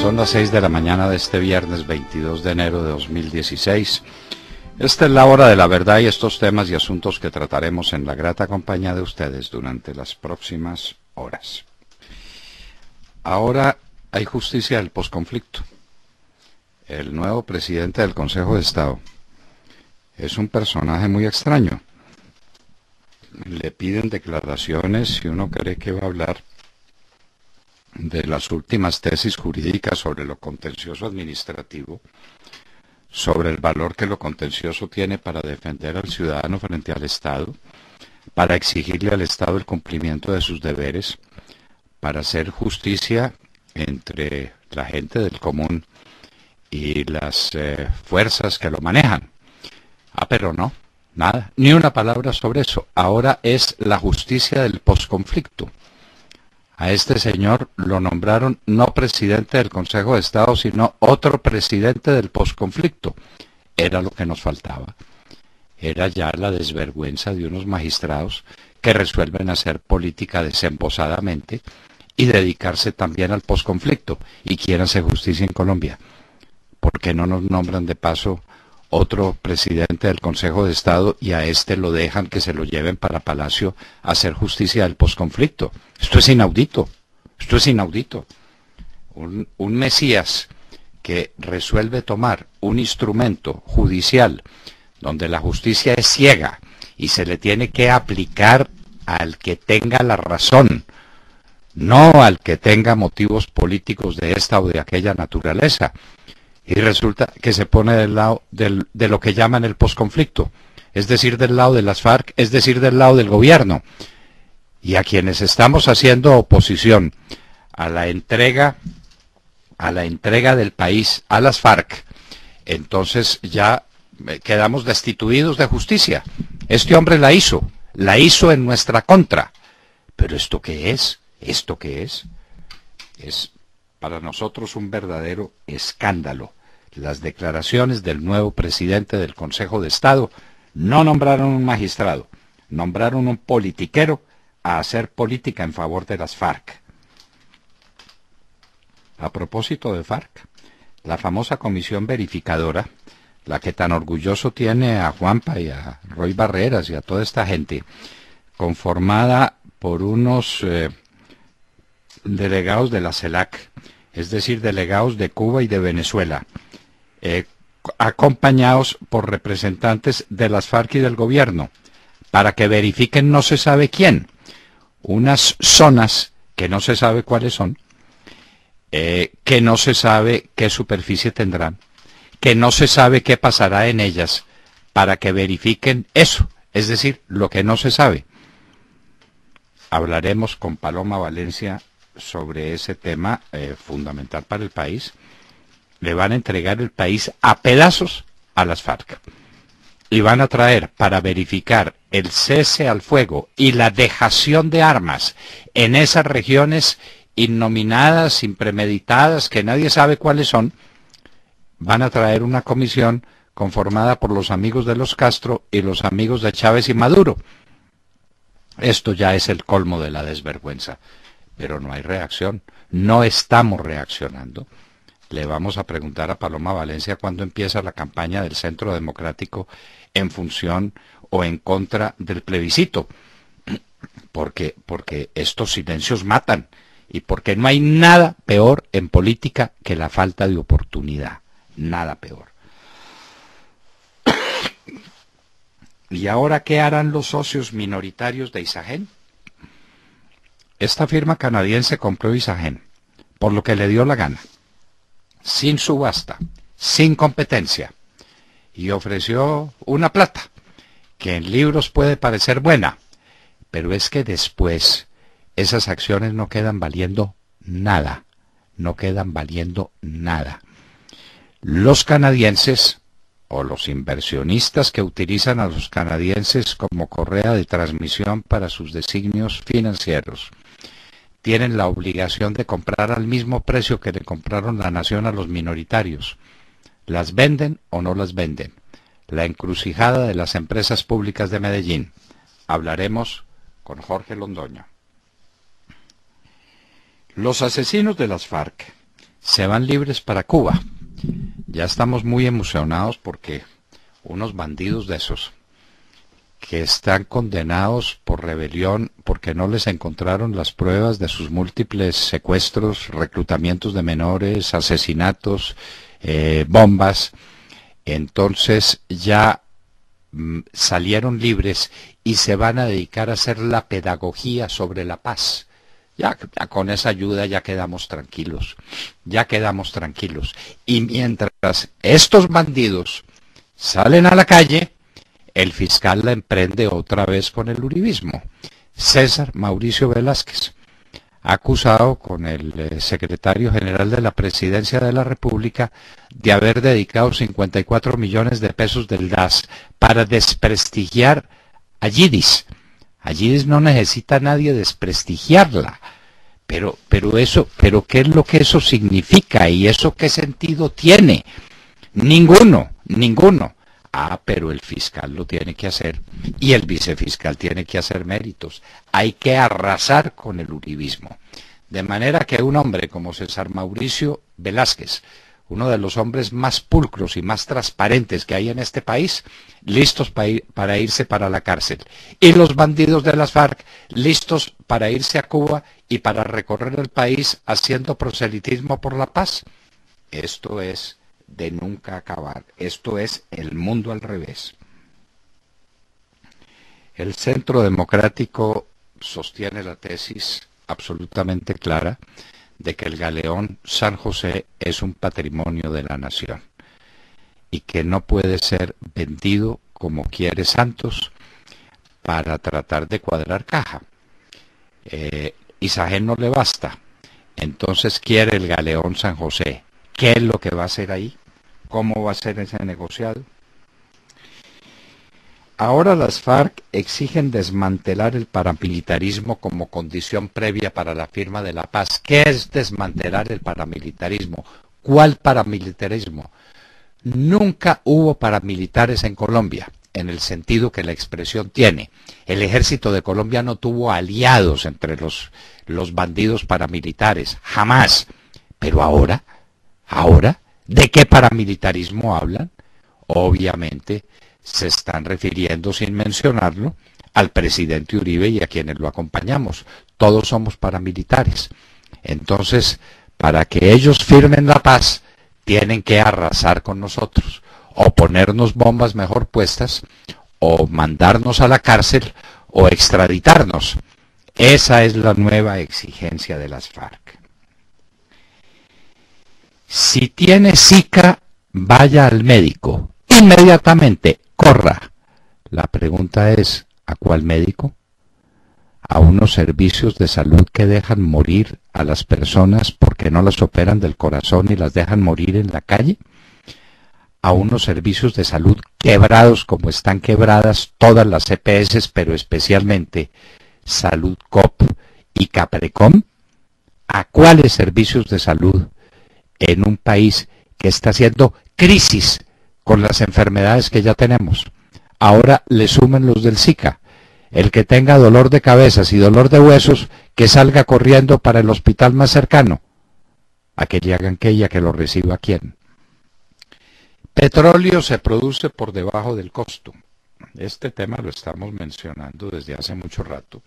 Son las 6 de la mañana de este viernes 22 de enero de 2016. Esta es la hora de la verdad y estos temas y asuntos que trataremos en la grata compañía de ustedes durante las próximas horas. Ahora hay justicia del posconflicto. El nuevo presidente del Consejo de Estado es un personaje muy extraño. Le piden declaraciones y uno cree que va a hablar de las últimas tesis jurídicas sobre lo contencioso administrativo, sobre el valor que lo contencioso tiene para defender al ciudadano frente al Estado, para exigirle al Estado el cumplimiento de sus deberes, para hacer justicia entre la gente del común y las fuerzas que lo manejan. Pero no, nada, ni una palabra sobre eso. Ahora es la justicia del posconflicto. A este señor lo nombraron no presidente del Consejo de Estado, sino otro presidente del posconflicto. Era lo que nos faltaba. Era ya la desvergüenza de unos magistrados que resuelven hacer política desembosadamente y dedicarse también al posconflicto y quieren hacer justicia en Colombia. ¿Por qué no nos nombran de paso otro presidente del Consejo de Estado y a este lo dejan que se lo lleven para Palacio a hacer justicia del posconflicto? Esto es inaudito, esto es inaudito. Un Mesías que resuelve tomar un instrumento judicial donde la justicia es ciega y se le tiene que aplicar al que tenga la razón, no al que tenga motivos políticos de esta o de aquella naturaleza. Y resulta que se pone del lado de lo que llaman el posconflicto, es decir, del lado de las FARC, es decir, del lado del gobierno. Y a quienes estamos haciendo oposición a la entrega del país a las FARC, entonces ya quedamos destituidos de justicia. Este hombre la hizo en nuestra contra. Pero ¿esto qué es? ¿Esto qué es? Es para nosotros un verdadero escándalo. Las declaraciones del nuevo presidente del Consejo de Estado no nombraron un magistrado, nombraron un politiquero a hacer política en favor de las FARC. A propósito de FARC, la famosa comisión verificadora, la que tan orgulloso tiene a Juanpa y a Roy Barreras y a toda esta gente, conformada por unos delegados de la CELAC, es decir, delegados de Cuba y de Venezuela, acompañados por representantes de las FARC y del gobierno, para que verifiquen no se sabe quién, unas zonas que no se sabe cuáles son, que no se sabe qué superficie tendrán, que no se sabe qué pasará en ellas, para que verifiquen eso, es decir, lo que no se sabe. Hablaremos con Paloma Valencia sobre ese tema fundamental para el país. Le van a entregar el país a pedazos a las FARC y van a traer para verificar el cese al fuego y la dejación de armas en esas regiones innominadas, impremeditadas, que nadie sabe cuáles son. Van a traer una comisión conformada por los amigos de los Castro y los amigos de Chávez y Maduro. Esto ya es el colmo de la desvergüenza. Pero no hay reacción, no estamos reaccionando. Le vamos a preguntar a Paloma Valencia cuándo empieza la campaña del Centro Democrático en función o en contra del plebiscito. Porque estos silencios matan y porque no hay nada peor en política que la falta de oportunidad. Nada peor. ¿Y ahora qué harán los socios minoritarios de Isagen? Esta firma canadiense compró Isagen por lo que le dio la gana, sin subasta, sin competencia, y ofreció una plata que en libros puede parecer buena, pero es que después esas acciones no quedan valiendo nada, no quedan valiendo nada. Los canadienses o los inversionistas que utilizan a los canadienses como correa de transmisión para sus designios financieros tienen la obligación de comprar al mismo precio que le compraron la nación a los minoritarios. ¿Las venden o no las venden? La encrucijada de las empresas públicas de Medellín. Hablaremos con Jorge Londoño. Los asesinos de las FARC se van libres para Cuba. Ya estamos muy emocionados porque unos bandidos de esos que están condenados por rebelión porque no les encontraron las pruebas de sus múltiples secuestros, reclutamientos de menores, asesinatos, bombas, entonces ya salieron libres y se van a dedicar a hacer la pedagogía sobre la paz. Ya con esa ayuda ya quedamos tranquilos, ya quedamos tranquilos. Y mientras estos bandidos salen a la calle, el fiscal la emprende otra vez con el uribismo. César Mauricio Velázquez, acusado con el secretario general de la Presidencia de la República de haber dedicado 54 millones de pesos del DAS para desprestigiar a Yidis. A Yidis no necesita nadie desprestigiarla. Pero ¿qué es lo que eso significa? ¿Y eso qué sentido tiene? Ninguno. Pero el fiscal lo tiene que hacer y el vicefiscal tiene que hacer méritos. Hay que arrasar con el uribismo. De manera que un hombre como César Mauricio Velázquez, uno de los hombres más pulcros y más transparentes que hay en este país, listos para irse para la cárcel. Y los bandidos de las FARC, listos para irse a Cuba y para recorrer el país haciendo proselitismo por la paz. Esto es de nunca acabar. Esto es el mundo al revés. El Centro Democrático sostiene la tesis absolutamente clara de que el galeón San José es un patrimonio de la nación y que no puede ser vendido como quiere Santos para tratar de cuadrar caja. Isagen no le basta, entonces quiere el galeón San José. ¿Qué es lo que va a hacer ahí? ¿Cómo va a ser ese negociado? Ahora las FARC exigen desmantelar el paramilitarismo como condición previa para la firma de la paz. ¿Qué es desmantelar el paramilitarismo? ¿Cuál paramilitarismo? Nunca hubo paramilitares en Colombia, en el sentido que la expresión tiene. El ejército de Colombia no tuvo aliados entre los bandidos paramilitares, jamás. Pero ahora, ¿de qué paramilitarismo hablan? Obviamente se están refiriendo, sin mencionarlo, al presidente Uribe y a quienes lo acompañamos. Todos somos paramilitares. Entonces, para que ellos firmen la paz, tienen que arrasar con nosotros, o ponernos bombas mejor puestas, o mandarnos a la cárcel, o extraditarnos. Esa es la nueva exigencia de las FARC. Si tiene Zika, vaya al médico. Inmediatamente, corra. La pregunta es, ¿a cuál médico? ¿A unos servicios de salud que dejan morir a las personas porque no las operan del corazón y las dejan morir en la calle? ¿A unos servicios de salud quebrados como están quebradas todas las EPS, pero especialmente Salud COP y Caprecom? ¿A cuáles servicios de salud en un país que está haciendo crisis con las enfermedades que ya tenemos? Ahora le suman los del Zika. El que tenga dolor de cabezas y dolor de huesos, que salga corriendo para el hospital más cercano. A que le hagan que lo reciba quién. Petróleo se produce por debajo del costo. Este tema lo estamos mencionando desde hace mucho rato.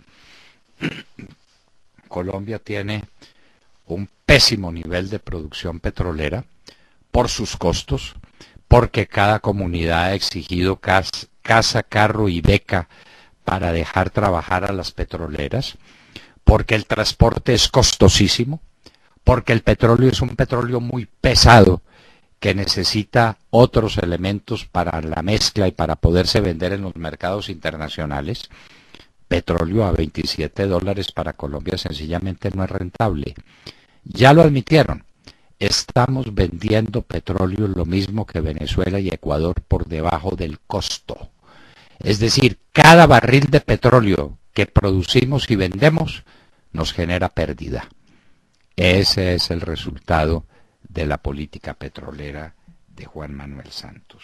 Colombia tiene un pésimo nivel de producción petrolera por sus costos, porque cada comunidad ha exigido casa, carro y beca para dejar trabajar a las petroleras, porque el transporte es costosísimo, porque el petróleo es un petróleo muy pesado que necesita otros elementos para la mezcla y para poderse vender en los mercados internacionales. Petróleo a $27 para Colombia sencillamente no es rentable. Ya lo admitieron. Estamos vendiendo petróleo lo mismo que Venezuela y Ecuador por debajo del costo. Es decir, cada barril de petróleo que producimos y vendemos nos genera pérdida. Ese es el resultado de la política petrolera de Juan Manuel Santos.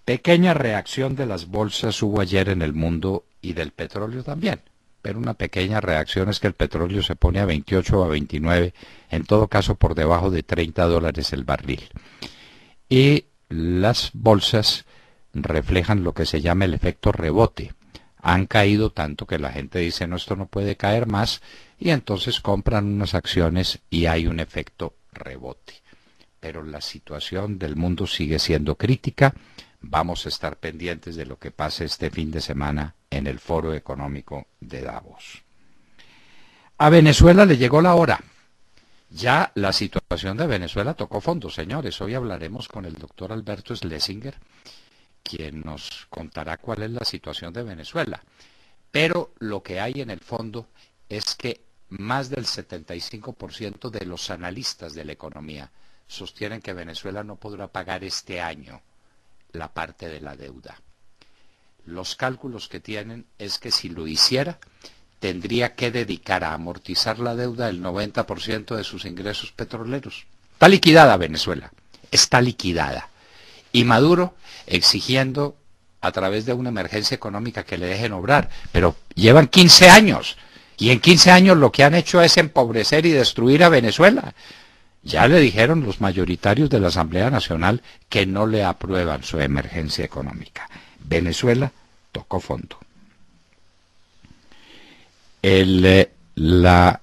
Pequeña reacción de las bolsas hubo ayer en el mundo y del petróleo también. pero una pequeña reacción es que el petróleo se pone a 28 o a 29, en todo caso por debajo de $30 el barril. Y las bolsas reflejan lo que se llama el efecto rebote. Han caído tanto que la gente dice, no, esto no puede caer más, y entonces compran unas acciones y hay un efecto rebote. Pero la situación del mundo sigue siendo crítica. Vamos a estar pendientes de lo que pase este fin de semana en el Foro Económico de Davos. A Venezuela le llegó la hora. Ya la situación de Venezuela tocó fondo, señores. Hoy hablaremos con el doctor Alberto Schlesinger, quien nos contará cuál es la situación de Venezuela. Pero lo que hay en el fondo es que más del 75% de los analistas de la economía sostienen que Venezuela no podrá pagar este año la parte de la deuda. Los cálculos que tienen es que si lo hiciera, tendría que dedicar a amortizar la deuda el 90% de sus ingresos petroleros. Está liquidada Venezuela, está liquidada. Y Maduro exigiendo a través de una emergencia económica que le dejen obrar, pero llevan 15 años, y en 15 años lo que han hecho es empobrecer y destruir a Venezuela. Ya le dijeron los mayoritarios de la Asamblea Nacional que no le aprueban su emergencia económica. Venezuela tocó fondo. La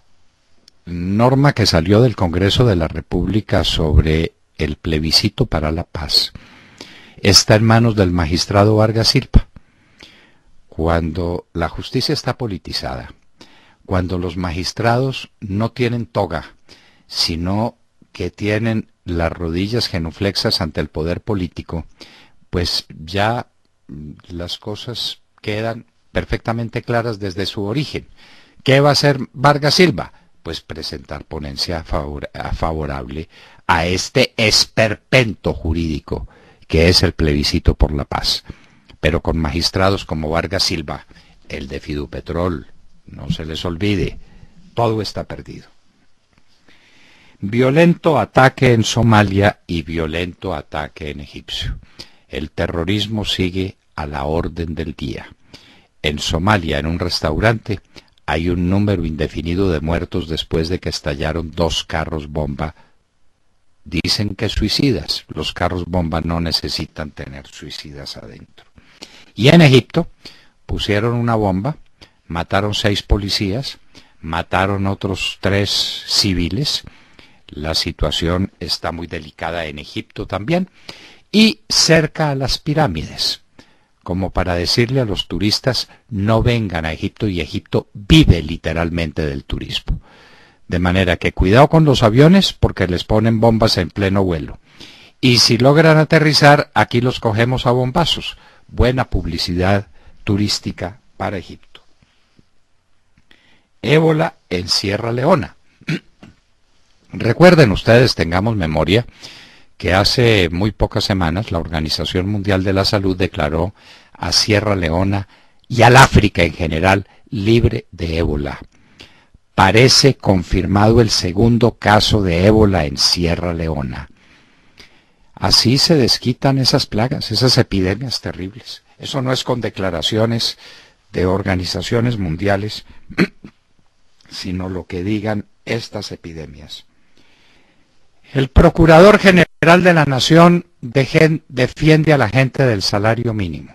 norma que salió del Congreso de la República sobre el plebiscito para la paz está en manos del magistrado Vargas Silva. Cuando la justicia está politizada, cuando los magistrados no tienen toga, sino que tienen las rodillas genuflexas ante el poder político, pues ya las cosas quedan perfectamente claras desde su origen. ¿Qué va a hacer Vargas Silva? Pues presentar ponencia favorable a este esperpento jurídico que es el plebiscito por la paz. Pero con magistrados como Vargas Silva, el de Fidupetrol, no se les olvide, todo está perdido. Violento ataque en Somalia y violento ataque en Egipto. El terrorismo sigue a la orden del día. En Somalia, en un restaurante, hay un número indefinido de muertos después de que estallaron 2 carros bomba. Dicen que suicidas. Los carros bomba no necesitan tener suicidas adentro. Y en Egipto pusieron una bomba, mataron 6 policías, mataron otros 3 civiles. La situación está muy delicada en Egipto también, y cerca a las pirámides, como para decirle a los turistas, no vengan a Egipto, y Egipto vive literalmente del turismo. De manera que cuidado con los aviones, porque les ponen bombas en pleno vuelo. Y si logran aterrizar, aquí los cogemos a bombazos. Buena publicidad turística para Egipto. Ébola en Sierra Leona. Recuerden ustedes, tengamos memoria, que hace muy pocas semanas la Organización Mundial de la Salud declaró a Sierra Leona y al África en general libre de ébola. Parece confirmado el segundo caso de ébola en Sierra Leona. Así se desquitan esas plagas, esas epidemias terribles. Eso no es con declaraciones de organizaciones mundiales, sino lo que digan estas epidemias. El Procurador General de la Nación defiende a la gente del salario mínimo.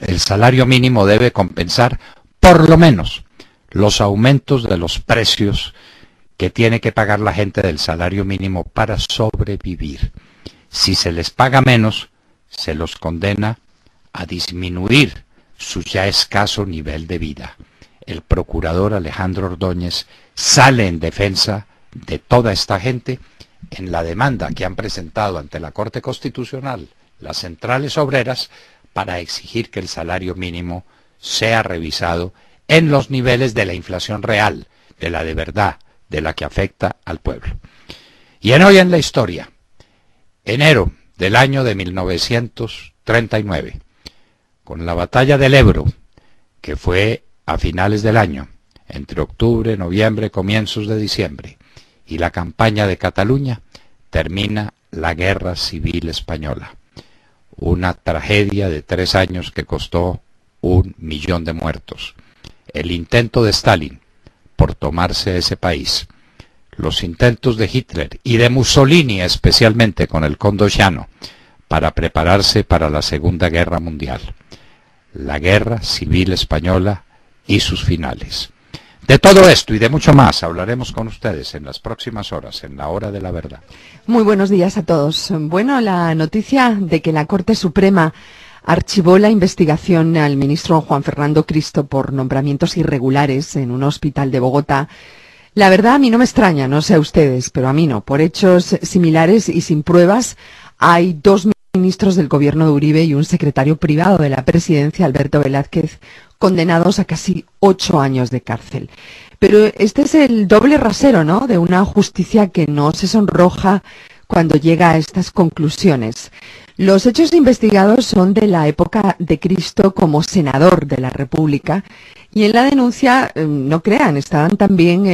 El salario mínimo debe compensar por lo menos los aumentos de los precios que tiene que pagar la gente del salario mínimo para sobrevivir. Si se les paga menos, se los condena a disminuir su ya escaso nivel de vida. El procurador Alejandro Ordóñez sale en defensa de toda esta gente en la demanda que han presentado ante la Corte Constitucional las centrales obreras para exigir que el salario mínimo sea revisado en los niveles de la inflación real, de la de verdad, de la que afecta al pueblo. Y en hoy en la historia, enero del año de 1939, con la batalla del Ebro, que fue a finales del año, entre octubre, noviembre, comienzos de diciembre, y la campaña de Cataluña, termina la Guerra Civil Española. Una tragedia de 3 años que costó 1 millón de muertos. el intento de Stalin por tomarse ese país, los intentos de Hitler y de Mussolini, especialmente con el Condottiano, para prepararse para la Segunda Guerra Mundial, la Guerra Civil Española y sus finales. De todo esto y de mucho más hablaremos con ustedes en las próximas horas, en la Hora de la Verdad. Muy buenos días a todos. Bueno, la noticia de que la Corte Suprema archivó la investigación al ministro Juan Fernando Cristo por nombramientos irregulares en un hospital de Bogotá, la verdad a mí no me extraña, no sé a ustedes, pero a mí no. Por hechos similares y sin pruebas, hay dos ministros del gobierno de Uribe y un secretario privado de la presidencia, Alberto Velázquez, condenados a casi 8 años de cárcel. Pero este es el doble rasero, ¿no?, de una justicia que no se sonroja cuando llega a estas conclusiones. Los hechos investigados son de la época de Cristo como senador de la República y en la denuncia, no crean, estaban también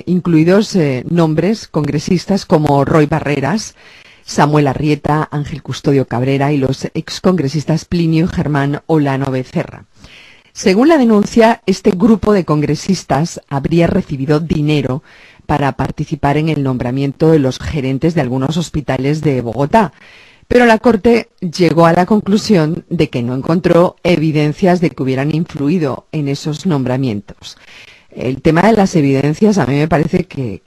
incluidos nombres congresistas como Roy Barreras, Samuel Arrieta, Ángel Custodio Cabrera y los excongresistas Plinio y Germán Olano Becerra. Según la denuncia, este grupo de congresistas habría recibido dinero para participar en el nombramiento de los gerentes de algunos hospitales de Bogotá, pero la Corte llegó a la conclusión de que no encontró evidencias de que hubieran influido en esos nombramientos. El tema de las evidencias a mí me parece que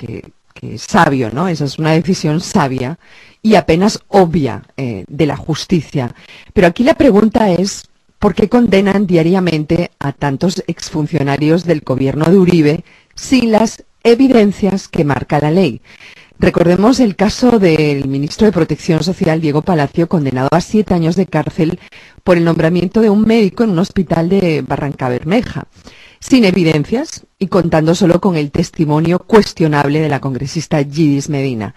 es sabio, ¿no? Esa es una decisión sabia y apenas obvia de la justicia. Pero aquí la pregunta es, ¿por qué condenan diariamente a tantos exfuncionarios del gobierno de Uribe sin las evidencias que marca la ley? Recordemos el caso del ministro de Protección Social, Diego Palacio, condenado a 7 años de cárcel por el nombramiento de un médico en un hospital de Barrancabermeja, sin evidencias y contando solo con el testimonio cuestionable de la congresista Yidis Medina.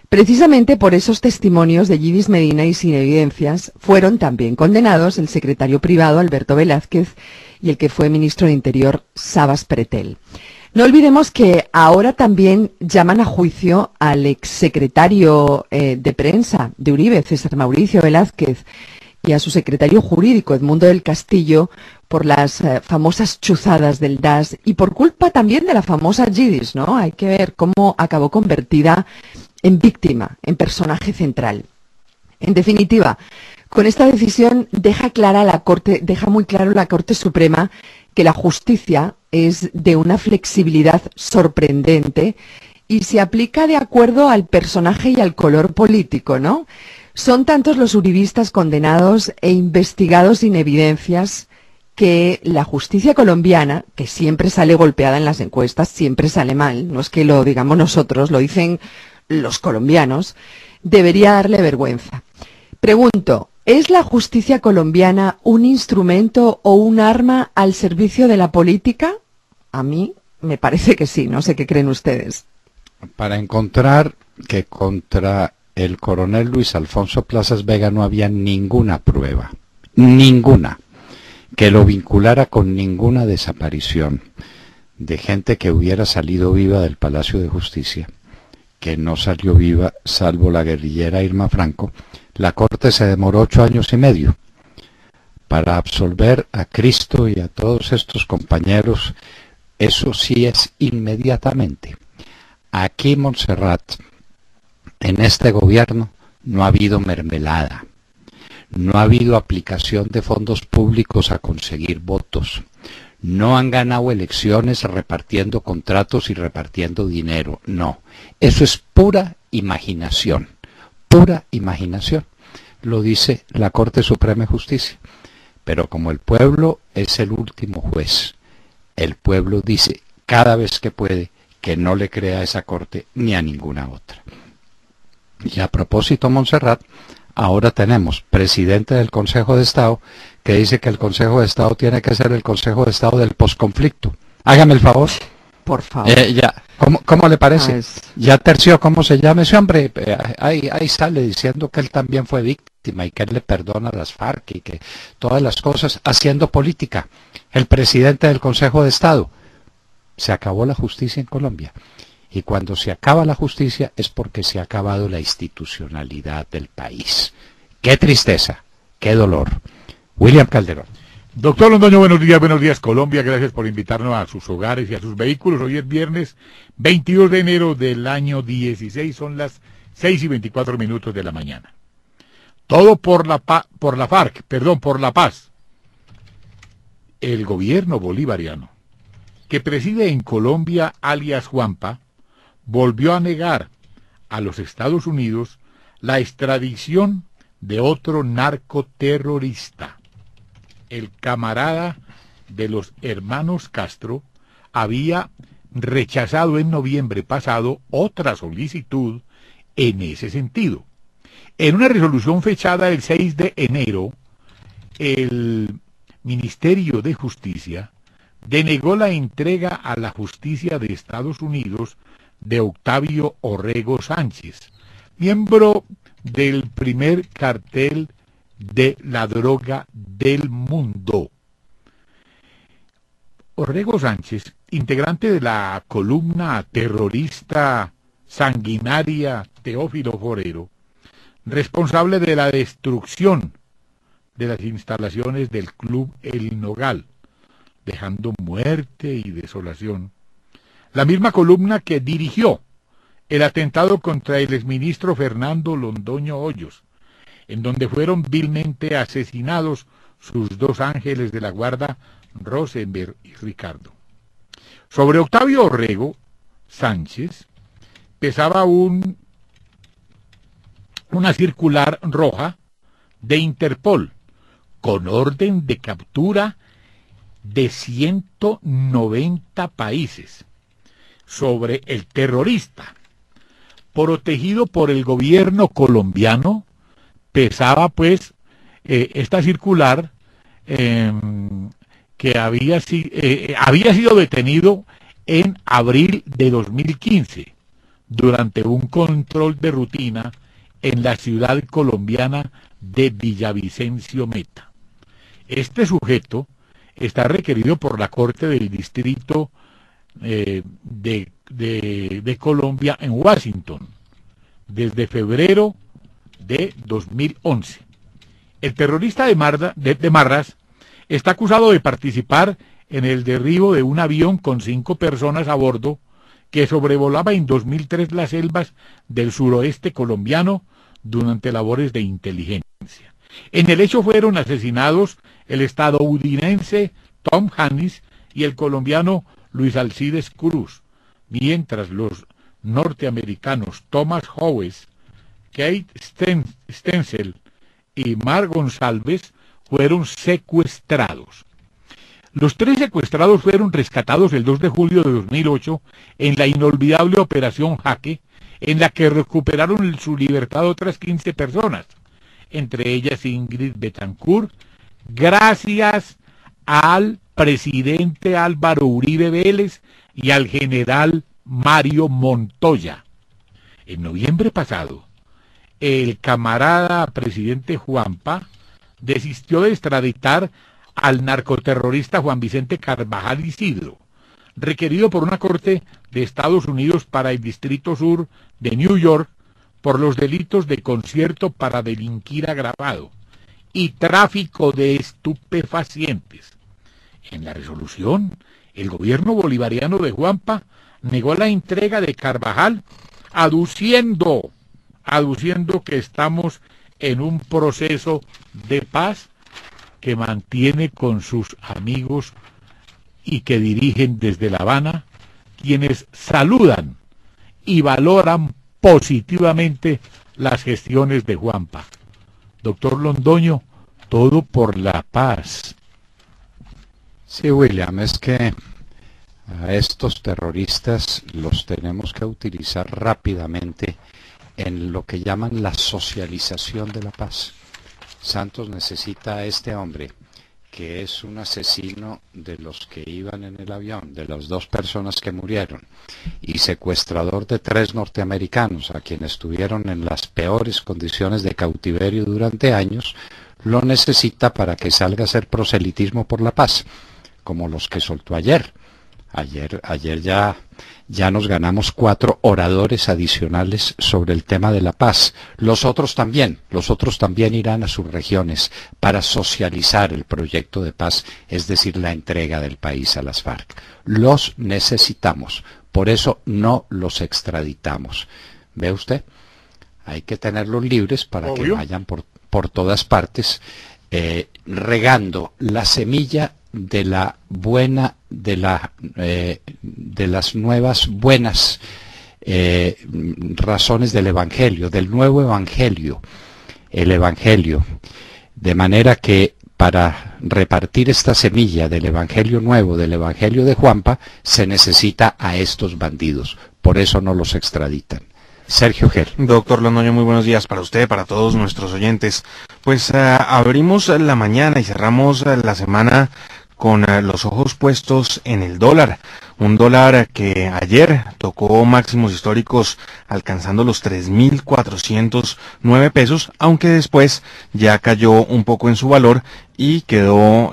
Precisamente por esos testimonios de Yidis Medina y sin evidencias fueron también condenados el secretario privado Alberto Velázquez y el que fue ministro de Interior Sabas Pretel. No olvidemos que ahora también llaman a juicio al exsecretario de prensa de Uribe, César Mauricio Velázquez, y a su secretario jurídico, Edmundo del Castillo, por las famosas chuzadas del DAS y por culpa también de la famosa Yidis, ¿no? Hay que ver cómo acabó convertida en víctima, en personaje central. En definitiva, con esta decisión deja muy claro la Corte Suprema que la justicia es de una flexibilidad sorprendente y se aplica de acuerdo al personaje y al color político, ¿no? Son tantos los uribistas condenados e investigados sin evidencias que la justicia colombiana, que siempre sale golpeada en las encuestas, siempre sale mal, no es que lo digamos nosotros, lo dicen los colombianos, debería darle vergüenza. Pregunto, ¿es la justicia colombiana un instrumento o un arma al servicio de la política? A mí me parece que sí, no sé qué creen ustedes. Para encontrar que contra el coronel Luis Alfonso Plazas Vega no había ninguna prueba, ninguna, que lo vinculara con ninguna desaparición de gente que hubiera salido viva del Palacio de Justicia, que no salió viva salvo la guerrillera Irma Franco, la Corte se demoró 8 años y medio para absolver a Cristo y a todos estos compañeros. Eso sí es inmediatamente. Aquí, Montserrat, en este gobierno no ha habido mermelada, no ha habido aplicación de fondos públicos a conseguir votos, no han ganado elecciones repartiendo contratos y repartiendo dinero, no. Eso es pura imaginación, lo dice la Corte Suprema de Justicia. Pero como el pueblo es el último juez, el pueblo dice cada vez que puede que no le crea a esa Corte ni a ninguna otra. Y a propósito, Montserrat, ahora tenemos presidente del Consejo de Estado que dice que el Consejo de Estado tiene que ser el Consejo de Estado del posconflicto. Hágame el favor. Por favor. ¿Cómo le parece? Ya terció cómo se llama ese hombre. Ahí sale diciendo que él también fue víctima y que él le perdona a las FARC y que todas las cosas haciendo política. El presidente del Consejo de Estado. Se acabó la justicia en Colombia. Y cuando se acaba la justicia es porque se ha acabado la institucionalidad del país. ¡Qué tristeza! ¡Qué dolor! William Calderón. Doctor Londoño, buenos días Colombia, gracias por invitarnos a sus hogares y a sus vehículos. Hoy es viernes 22 de enero del año 16, son las 6:24 de la mañana. Todo por la FARC, por la paz. El gobierno bolivariano, que preside en Colombia alias Juanpa, volvió a negar a los Estados Unidos la extradición de otro narcoterrorista. El camarada de los hermanos Castro había rechazado en noviembre pasado otra solicitud en ese sentido. En una resolución fechada el 6 de enero, el Ministerio de Justicia denegó la entrega a la justicia de Estados Unidos de Octavio Orrego Sánchez, miembro del primer cartel de la droga del mundo. Orrego Sánchez, integrante de la columna terrorista sanguinaria Teófilo Forero, responsable de la destrucción de las instalaciones del Club El Nogal, dejando muerte y desolación. La misma columna que dirigió el atentado contra el exministro Fernando Londoño Hoyos, en donde fueron vilmente asesinados sus dos ángeles de la guarda, Rosenberg y Ricardo. Sobre Octavio Orrego Sánchez pesaba una circular roja de Interpol con orden de captura de 190 países sobre el terrorista, protegido por el gobierno colombiano. Pesaba pues esta circular que había sido detenido en abril de 2015 durante un control de rutina en la ciudad colombiana de Villavicencio Meta. Este sujeto está requerido por la Corte del Distrito de Colombia en Washington desde febrero de 2011. El terrorista de Marras está acusado de participar en el derribo de un avión con 5 personas a bordo que sobrevolaba en 2003 las selvas del suroeste colombiano durante labores de inteligencia. En el hecho fueron asesinados el estadounidense Tom Hannis y el colombiano Luis Alcides Cruz, mientras los norteamericanos Thomas Howes, Kate Stenzel y Mar González fueron secuestrados. Los 3 secuestrados fueron rescatados el 2 de julio de 2008 en la inolvidable Operación Jaque, en la que recuperaron su libertad otras 15 personas, entre ellas Ingrid Betancourt, gracias al presidente Álvaro Uribe Vélez y al general Mario Montoya. En noviembre pasado, el camarada presidente Juanpa desistió de extraditar al narcoterrorista Juan Vicente Carvajal Isidro, requerido por una corte de Estados Unidos para el Distrito Sur de New York por los delitos de concierto para delinquir agravado y tráfico de estupefacientes. En la resolución, el gobierno bolivariano de Juanpa negó la entrega de Carvajal, aduciendo que estamos en un proceso de paz que mantiene con sus amigos y que dirigen desde La Habana, quienes saludan y valoran positivamente las gestiones de Juanpa. Doctor Londoño, todo por la paz. Sí, William, es que a estos terroristas los tenemos que utilizar rápidamente en lo que llaman la socialización de la paz. Santos necesita a este hombre, que es un asesino de los que iban en el avión, de las 2 personas que murieron, y secuestrador de 3 norteamericanos, a quienes estuvieron en las peores condiciones de cautiverio durante años. Lo necesita para que salga a hacer proselitismo por la paz, como los que soltó ayer, Ayer ya nos ganamos 4 oradores adicionales sobre el tema de la paz. Los otros también irán a sus regiones para socializar el proyecto de paz, es decir, la entrega del país a las FARC. Los necesitamos, por eso no los extraditamos. ¿Ve usted? Hay que tenerlos libres para que vayan por todas partes, regando la semilla de la buena, de las nuevas buenas razones del Evangelio, del nuevo Evangelio, el Evangelio, de manera que para repartir esta semilla del Evangelio nuevo, del Evangelio de Juanpa, se necesita a estos bandidos, por eso no los extraditan. Sergio Ger. Doctor Londoño, muy buenos días para usted, para todos nuestros oyentes. Pues abrimos la mañana y cerramos la semana con los ojos puestos en el dólar. Un dólar que ayer tocó máximos históricos alcanzando los 3.409 pesos, aunque después ya cayó un poco en su valor y cerró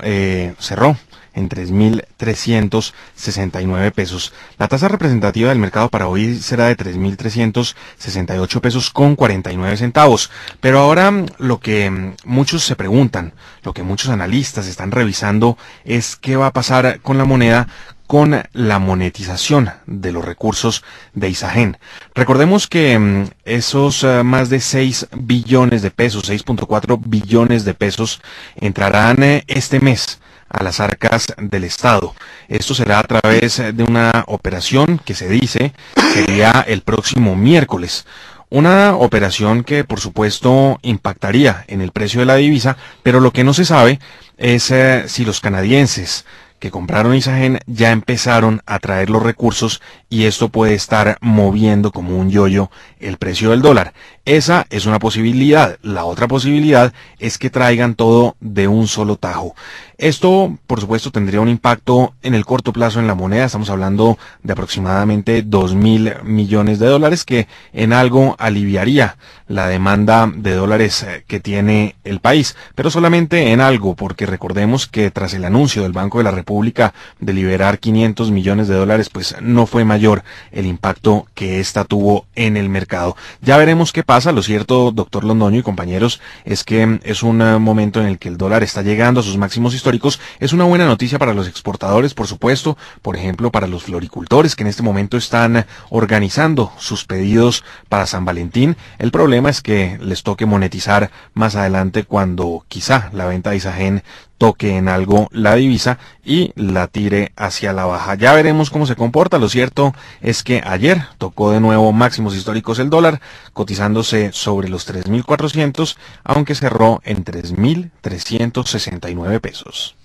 en 3.369 pesos. La tasa representativa del mercado para hoy será de 3.368 pesos con 49 centavos. Pero ahora lo que muchos se preguntan, lo que muchos analistas están revisando es qué va a pasar con la moneda, con la monetización de los recursos de Isagen. Recordemos que esos más de 6 billones de pesos, 6.4 billones de pesos, entrarán este mes a las arcas del Estado. Esto será a través de una operación que se dice sería el próximo miércoles. Una operación que por supuesto impactaría en el precio de la divisa, pero lo que no se sabe es si los canadienses que compraron Isagen ya empezaron a traer los recursos y esto puede estar moviendo como un yoyo el precio del dólar. Esa es una posibilidad. La otra posibilidad es que traigan todo de un solo tajo. Esto, por supuesto, tendría un impacto en el corto plazo en la moneda. Estamos hablando de aproximadamente 2.000 millones de dólares, que en algo aliviaría la demanda de dólares que tiene el país, pero solamente en algo, porque recordemos que tras el anuncio del Banco de la República de liberar 500 millones de dólares, pues no fue mayor el impacto que esta tuvo en el mercado. Ya veremos qué pasa. Lo cierto, doctor Londoño y compañeros, es que es un momento en el que el dólar está llegando a sus máximos históricos. Es una buena noticia para los exportadores, por supuesto, por ejemplo, para los floricultores que en este momento están organizando sus pedidos para San Valentín. El problema es que les toque monetizar más adelante cuando quizá la venta de Isagen toque en algo la divisa y la tire hacia la baja. Ya veremos cómo se comporta. Lo cierto es que ayer tocó de nuevo máximos históricos el dólar, cotizándose sobre los 3.400, aunque cerró en 3.369 pesos.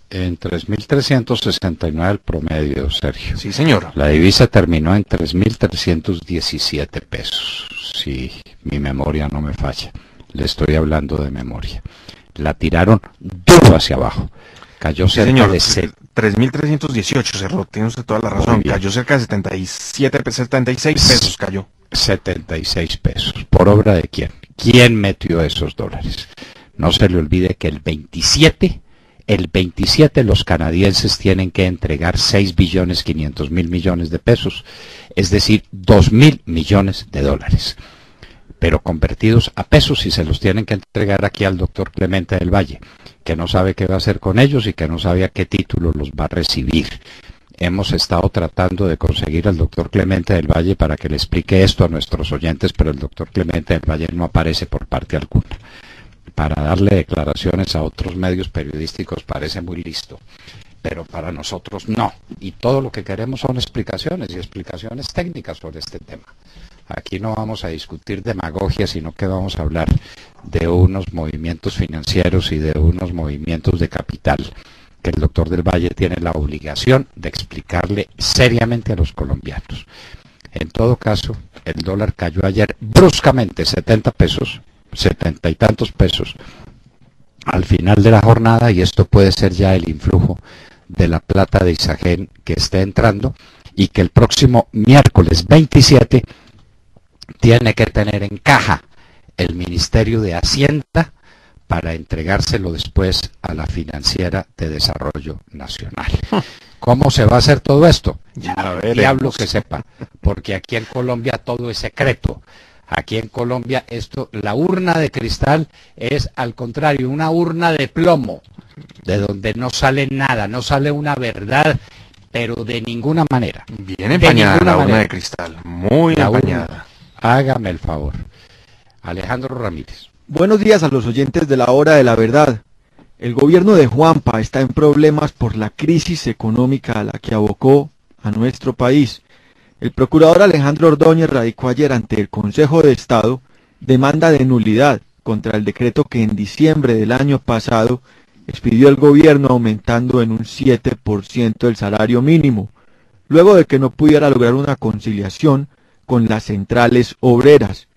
En 3.369 el promedio, Sergio. Sí, señor. La divisa terminó en 3.317 pesos. Si mi memoria no me falla. Le estoy hablando de memoria. La tiraron duro hacia abajo. Cayó cerca de 3.318 cerró, tiene usted toda la razón. Cayó cerca de 76 pesos cayó. 76 pesos. ¿Por obra de quién? ¿Quién metió esos dólares? No se le olvide que el 27 los canadienses tienen que entregar 6.500.000 millones de pesos, es decir, 2.000 millones de dólares. Pero convertidos a pesos y se los tienen que entregar aquí al doctor Clemente del Valle, que no sabe qué va a hacer con ellos y que no sabe a qué título los va a recibir. Hemos estado tratando de conseguir al doctor Clemente del Valle para que le explique esto a nuestros oyentes, pero el doctor Clemente del Valle no aparece por parte alguna. Para darle declaraciones a otros medios periodísticos parece muy listo, pero para nosotros no. Y todo lo que queremos son explicaciones y explicaciones técnicas sobre este tema. Aquí no vamos a discutir demagogia, sino que vamos a hablar de unos movimientos financieros y de unos movimientos de capital que el doctor del Valle tiene la obligación de explicarle seriamente a los colombianos. En todo caso, el dólar cayó ayer bruscamente 70 pesos, 70 y tantos pesos al final de la jornada, y esto puede ser ya el influjo de la plata de Isagen que esté entrando y que el próximo miércoles 27 tiene que tener en caja el Ministerio de Hacienda para entregárselo después a la Financiera de Desarrollo Nacional. ¿Cómo se va a hacer todo esto? Diablo que sepa, porque aquí en Colombia todo es secreto. Aquí en Colombia la urna de cristal es al contrario, una urna de plomo, de donde no sale nada, no sale una verdad, pero de ninguna manera. Bien empañada la urna de cristal, muy empañada. Hágame el favor. Alejandro Ramírez. Buenos días a los oyentes de la Hora de la Verdad. El gobierno de Juanpa está en problemas por la crisis económica a la que abocó a nuestro país. El procurador Alejandro Ordóñez radicó ayer ante el Consejo de Estado demanda de nulidad contra el decreto que en diciembre del año pasado expidió el gobierno aumentando en un 7% el salario mínimo, luego de que no pudiera lograr una conciliación con las centrales obreras.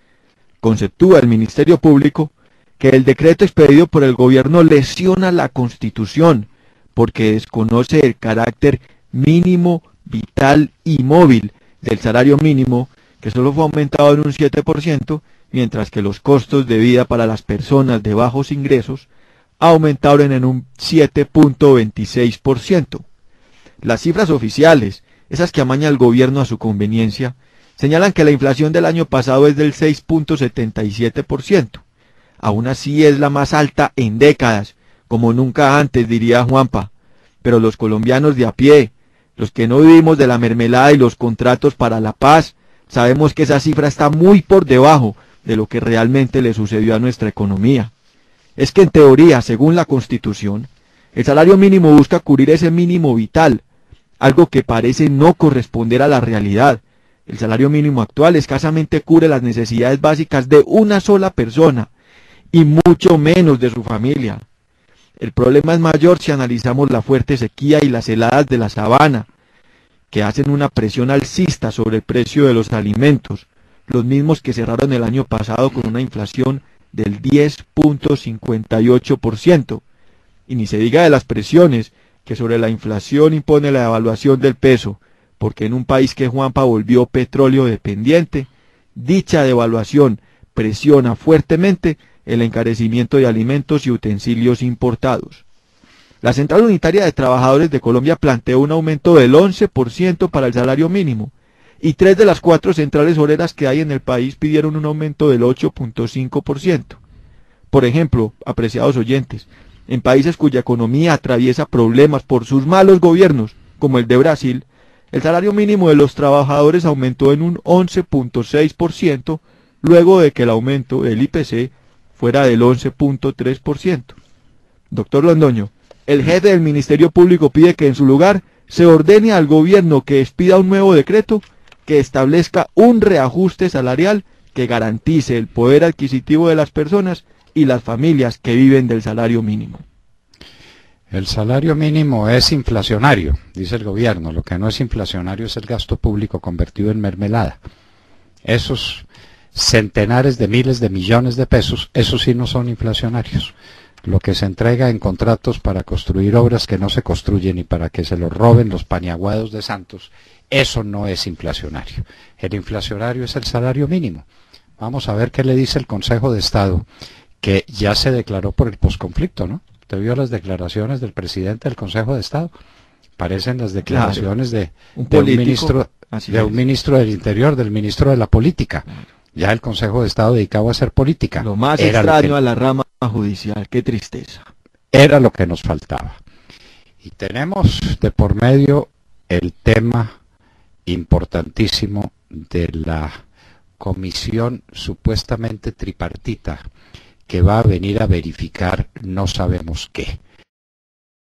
Conceptúa el Ministerio Público que el decreto expedido por el gobierno lesiona la Constitución porque desconoce el carácter mínimo, vital y móvil del salario mínimo, que solo fue aumentado en un 7%, mientras que los costos de vida para las personas de bajos ingresos aumentaron en un 7.26%. Las cifras oficiales, esas que amaña el gobierno a su conveniencia, señalan que la inflación del año pasado es del 6.77%. Aún así es la más alta en décadas, como nunca antes, diría Juanpa. Pero los colombianos de a pie, los que no vivimos de la mermelada y los contratos para la paz, sabemos que esa cifra está muy por debajo de lo que realmente le sucedió a nuestra economía. Es que en teoría, según la Constitución, el salario mínimo busca cubrir ese mínimo vital, algo que parece no corresponder a la realidad. El salario mínimo actual escasamente cubre las necesidades básicas de una sola persona, y mucho menos de su familia. El problema es mayor si analizamos la fuerte sequía y las heladas de la sabana, que hacen una presión alcista sobre el precio de los alimentos, los mismos que cerraron el año pasado con una inflación del 10.58%. Y ni se diga de las presiones que sobre la inflación impone la devaluación del peso, porque en un país que Juanpa volvió petróleo dependiente, dicha devaluación presiona fuertemente el encarecimiento de alimentos y utensilios importados. La Central Unitaria de Trabajadores de Colombia planteó un aumento del 11% para el salario mínimo, y 3 de las 4 centrales obreras que hay en el país pidieron un aumento del 8.5%. Por ejemplo, apreciados oyentes, en países cuya economía atraviesa problemas por sus malos gobiernos, como el de Brasil, el salario mínimo de los trabajadores aumentó en un 11.6%, luego de que el aumento del IPC fuera del 11.3%. Doctor Londoño, el jefe del Ministerio Público pide que en su lugar se ordene al gobierno que expida un nuevo decreto que establezca un reajuste salarial que garantice el poder adquisitivo de las personas y las familias que viven del salario mínimo. El salario mínimo es inflacionario, dice el gobierno. Lo que no es inflacionario es el gasto público convertido en mermelada. Esos centenares de miles de millones de pesos, esos sí no son inflacionarios. Lo que se entrega en contratos para construir obras que no se construyen y para que se los roben los paniaguados de Santos, eso no es inflacionario. El inflacionario es el salario mínimo. Vamos a ver qué le dice el Consejo de Estado, que ya se declaró por el posconflicto, ¿no? ¿Usted vio las declaraciones del presidente del Consejo de Estado? Parecen las declaraciones de un ministro del Interior, del ministro de la Política. Ya el Consejo de Estado dedicado a hacer política. Lo más extraño a la rama judicial, qué tristeza. Era lo que nos faltaba. Y tenemos de por medio el tema importantísimo de la comisión supuestamente tripartita que va a venir a verificar no sabemos qué.